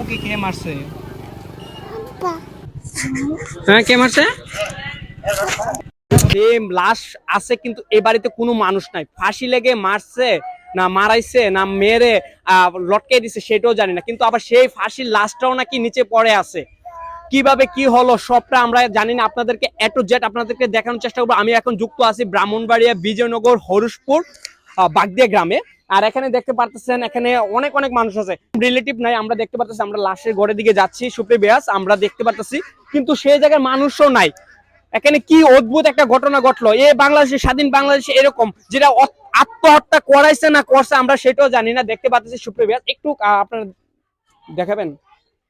আম্মুকে কে মারছে? হ্যাঁ, কে মারছে? যে লাশ আছে কিন্তু এই বাড়িতে কোনো মানুষ নাই। ফাঁসি লেগে মারছে না মারাইছে না মেরে লটকে দিছে সেটাও জানি না, কিন্তু আবার সেই ফাঁসির লাশটাও নাকি নিচে পড়ে আছে। কিভাবে কি হলো সবটা আমরা জানি না, আপনাদেরকে এ টু জেড আপনাদেরকে দেখানোর চেষ্টা করবো। আমি এখন যুক্ত আছি ব্রাহ্মণবাড়িয়া বিজয়নগর হরুষপুর বাগদিয়া গ্রামে। আর এখানে দেখতে পারতেছেন এখানে অনেক অনেক মানুষ আছে, রিলেটিভ নাই। আমরা দেখতে পারতেছি, আমরা লাশের ঘরের দিকে যাচ্ছি সুপ্রিয় বিয়াস, আমরা দেখতে পারতেছি কিন্তু সেই জায়গায় মানুষও নাই। এখানে কি অদ্ভুত একটা ঘটনা ঘটলো এ বাংলাদেশে, স্বাধীন বাংলাদেশে এরকম যেটা আত্মহত্যা করাইছে না করছে আমরা সেটাও জানি না। দেখতে পাচ্ছি সুপ্রিয় বিয়াস, একটু আপনারা দেখাবেন।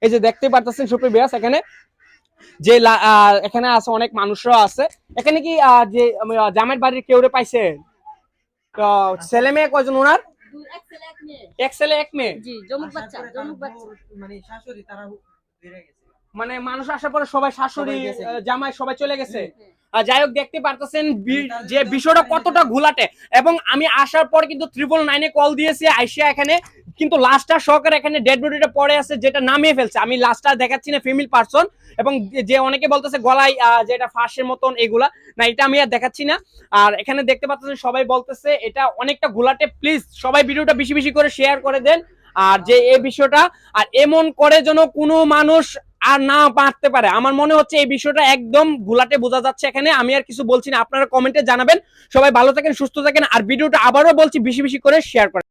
এই যে দেখতে পাচ্ছেন সুপ্রিয় বিয়াস, এখানে যে এখানে আছে অনেক মানুষরাও আছে। এখানে কি যে জামাইয়ের বাড়ির কেউ পাইছে? ছেলে মেয়ে কয়জন ওনার? এক ছেলে এক মেয়ে। মানে শাশুড়ি তারা মানে মানুষ আসার পরে সবাই শাশুড়ি জামাই সবাই চলে গেছে। যাই হোক, দেখতে পারতেছেন যে বিষয়টা কতটা ঘোলাটে। এবং আমি আসার পর কিন্তু 999-এ কল দিয়েছি আইসিয়া এখানে, কিন্তু লাস্টটা সহকারে এখানে ডেড বডিটা পড়ে আছে, যেটা নামিয়ে ফেলছে। আমি লাস্টটা দেখাচ্ছি না, ফিমেল পারসন। এবং যে অনেকে বলতেছে গলায় যেটা ফাঁসের মতন এগুলা না, এটা আমি আর দেখাচ্ছি না। আর এখানে দেখতে পাচ্ছেন সবাই বলতেছে এটা অনেকটা ঘোলাটে। প্লিজ সবাই ভিডিওটা বেশি বেশি করে শেয়ার করে দেন। আর যে এই বিষয়টা আর এমন করে যেন কোনো মানুষ আর না পারতে পারে। আমার মনে হচ্ছে এই বিষয়টা একদম ঘোলাটে বোঝা যাচ্ছে এখানে। আমি আর কিছু বলছি না, আপনারা কমেন্টে জানাবেন। সবাই ভালো থাকেন, সুস্থ থাকেন। আর ভিডিওটা আবারও বলছি বেশি বেশি করে শেয়ার করেন।